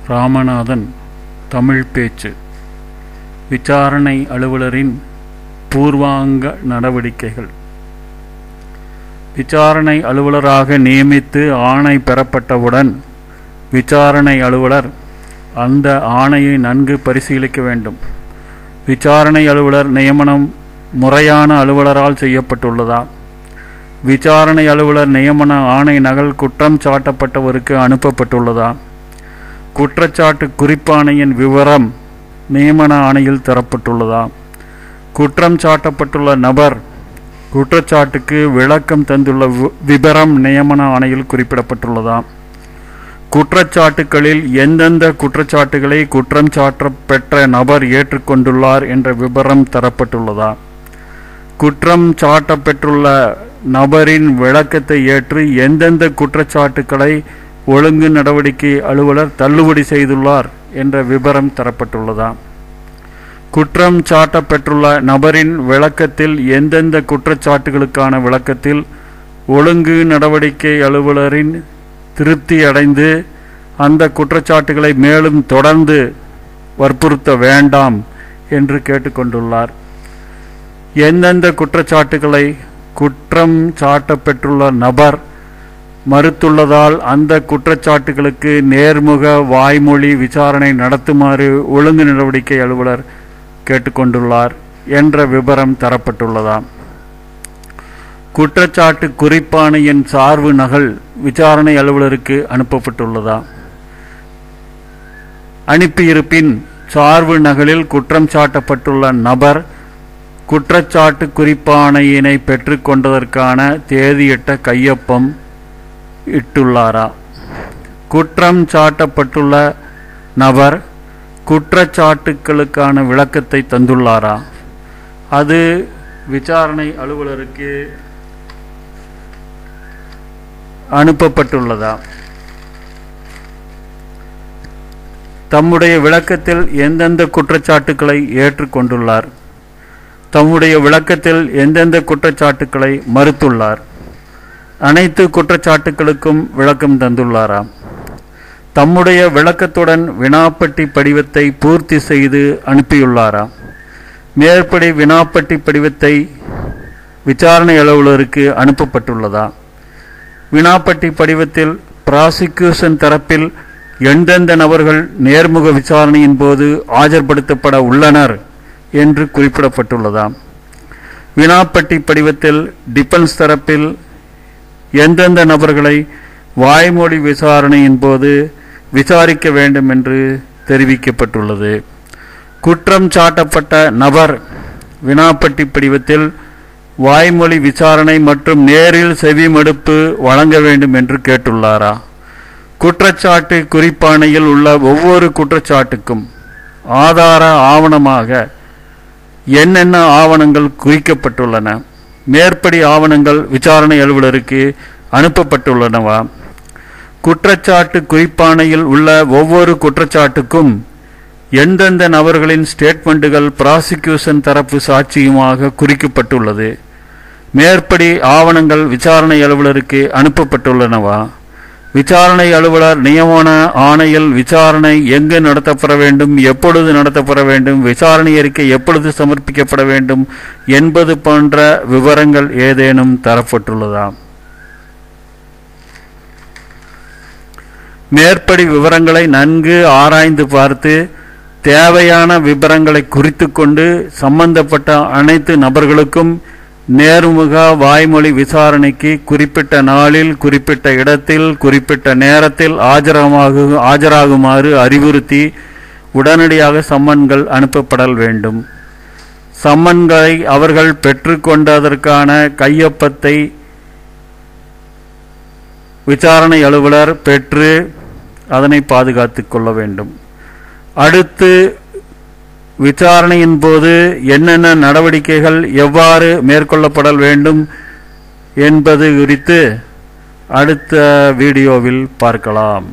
ராமநாதன் தமிழ் பேச்சு. விசாரணை அலுவலரின் பூர்வாங்க நடவடிக்கைகள். விசாரணை அலுவலராக நியமித்து ஆணை பெறப்பட்டவுடன் விசாரணை அலுவலர் அந்த ஆணையை நன்கு பரிசீலிக்க வேண்டும். விசாரணை அலுவலர் நியமனம் முறையான அலுவலரால் செய்யப்பட்டுள்ளதா? விசாரணை அலுவலர் நியமன ஆணை நகல் குற்றம் சாட்டப்பட்டவருக்கு அனுப்பப்பட்டுள்ளதா? குற்றச்சாட்டு குறிப்பாணையின் விவரம் நியமன ஆணையில் தரப்பட்டுள்ளதா? குற்றம் சாட்டப்பட்டுள்ள நபர் குற்றச்சாட்டுக்கு விளக்கம் தந்துள்ள விபரம் நியமன ஆணையில் குறிப்பிடப்பட்டுள்ளதா? குற்றச்சாட்டுகளில் எந்தெந்த குற்றச்சாட்டுகளை குற்றம் சாட்டப்பெற்ற நபர் ஏற்றுக்கொண்டுள்ளார் என்ற விபரம் தரப்பட்டுள்ளதா? குற்றம் சாட்டப்பெற்றுள்ள நபரின் விளக்கத்தை ஏற்று எந்தெந்த குற்றச்சாட்டுக்களை ஒழுங்கு நடவடிக்கை அலுவலர் தள்ளுபடி செய்துள்ளார் என்ற விபரம் தரப்பட்டுள்ளதா? குற்றம் சாட்டப்பெற்றுள்ள நபரின் விளக்கத்தில் எந்தெந்த குற்றச்சாட்டுகளுக்கான விளக்கத்தில் ஒழுங்கு நடவடிக்கை அலுவலரின் திருப்தி அடைந்து அந்த குற்றச்சாட்டுகளை மேலும் தொடர்ந்து வற்புறுத்த வேண்டாம் என்று கேட்டுக்கொண்டுள்ளார். எந்தெந்த குற்றச்சாட்டுகளை குற்றம் சாட்டப்பெற்றுள்ள நபர் மறுத்துள்ளதால் அந்த குற்றச்சாட்டுகளுக்கு நேர்முக வாய்மொழி விசாரணை நடத்துமாறு ஒழுங்கு நடவடிக்கை அலுவலர் கேட்டுக்கொண்டுள்ளார் என்ற விபரம் தரப்பட்டுள்ளதா? குற்றச்சாட்டு குறிப்பாணையின் சார்பு நகல் விசாரணை அலுவலருக்கு அனுப்பப்பட்டுள்ளதா? அனுப்பியிருப்பின் சார்பு நகலில் குற்றம் சாட்டப்பட்டுள்ள நபர் குற்றச்சாட்டு குறிப்பாணையினை பெற்றுக்கொண்டதற்கான தேதியிட்ட கையொப்பம் இட்டுள்ளாரா? குற்றம் சாட்டப்பட்டுள்ள நபர் குற்றச்சாட்டுக்களுக்கான விளக்கத்தை தந்துள்ளாரா? அது விசாரணை அலுவலருக்கு அனுப்பப்பட்டுள்ளதா? தம்முடைய விளக்கத்தில் எந்தெந்த குற்றச்சாட்டுக்களை ஏற்றுக்கொண்டுள்ளார்? தம்முடைய விளக்கத்தில் எந்தெந்த குற்றச்சாட்டுக்களை மறுத்துள்ளார்? அனைத்து குற்றச்சாட்டுக்களுக்கும் விளக்கம் தந்துள்ளாரா? தம்முடைய விளக்கத்துடன் வினாப்பட்டி படிவத்தை பூர்த்தி செய்து அனுப்பியுள்ளாரா? மேற்படி வினாப்பட்டி படிவத்தை விசாரணை அலுவலருக்கு அனுப்பப்பட்டுள்ளதா? வினாப்பட்டி படிவத்தில் பிராசிக்யூஷன் தரப்பில் எந்தெந்த நபர்கள் நேர்முக விசாரணையின் போது ஆஜர்படுத்தப்பட உள்ளனர் என்று குறிப்பிடப்பட்டுள்ளதா? வினாப்பட்டி படிவத்தில் டிஃபென்ஸ் தரப்பில் எந்தெந்த நபர்களை வாய்மொழி விசாரணையின் போது விசாரிக்க வேண்டும் என்று தெரிவிக்கப்பட்டுள்ளது? குற்றம் சாட்டப்பட்ட நபர் வினாப்பட்டி படிவத்தில் வாய்மொழி விசாரணை மற்றும் நேரில் செவிமடுப்பு வழங்க வேண்டும் என்று கேட்டுள்ளாரா? குற்றச்சாட்டு குறிப்பாணையில் உள்ள ஒவ்வொரு குற்றச்சாட்டுக்கும் ஆதார ஆவணமாக என்னென்ன ஆவணங்கள் குறிக்கப்பட்டுள்ளன? மேற்படி ஆவணங்கள் விசாரணை அலுவலருக்கு அனுப்பப்பட்டுள்ளனவா? குற்றச்சாட்டு குறிப்பாணையில் உள்ள ஒவ்வொரு குற்றச்சாட்டுக்கும் எந்தெந்த நபர்களின் ஸ்டேட்மெண்ட்டுகள் பிராசிக்யூஷன் தரப்பு சாட்சியுமாக குறிக்கப்பட்டுள்ளது? மேற்படி ஆவணங்கள் விசாரணை அலுவலருக்கு அனுப்பப்பட்டுள்ளனவா? விசாரணை அலுவலர் நியமன ஆணையில் விசாரணை எங்கு நடத்தப்பட வேண்டும், எப்பொழுது நடத்தப்பட வேண்டும், விசாரணை அறிக்கை எப்பொழுது சமர்ப்பிக்கப்பட வேண்டும் என்பது போன்ற விவரங்கள் ஏதேனும் தரப்பட்டுள்ளதா? மேற்படி விவரங்களை நன்கு ஆராய்ந்து பார்த்து தேவையான விவரங்களை குறித்து கொண்டு சம்பந்தப்பட்ட அனைத்து நபர்களுக்கும் நேர்முக வாய்மொழி விசாரணைக்கு குறிப்பிட்ட நாளில் குறிப்பிட்ட இடத்தில் குறிப்பிட்ட நேரத்தில் ஆஜராகுமாறு அறிவுறுத்தி உடனடியாக சம்மன்கள் அனுப்பப்படல் வேண்டும். சம்மன்களை அவர்கள் பெற்றுக்கொண்டதற்கான கையொப்பத்தை விசாரணை அலுவலர் பெற்று அதனை பாதுகாத்து கொள்ள வேண்டும். அடுத்து விசாரணையின் போது என்னென்ன நடவடிக்கைகள் எவ்வாறு மேற்கொள்ளப்பட வேண்டும் என்பது குறித்து அடுத்த வீடியோவில் பார்க்கலாம்.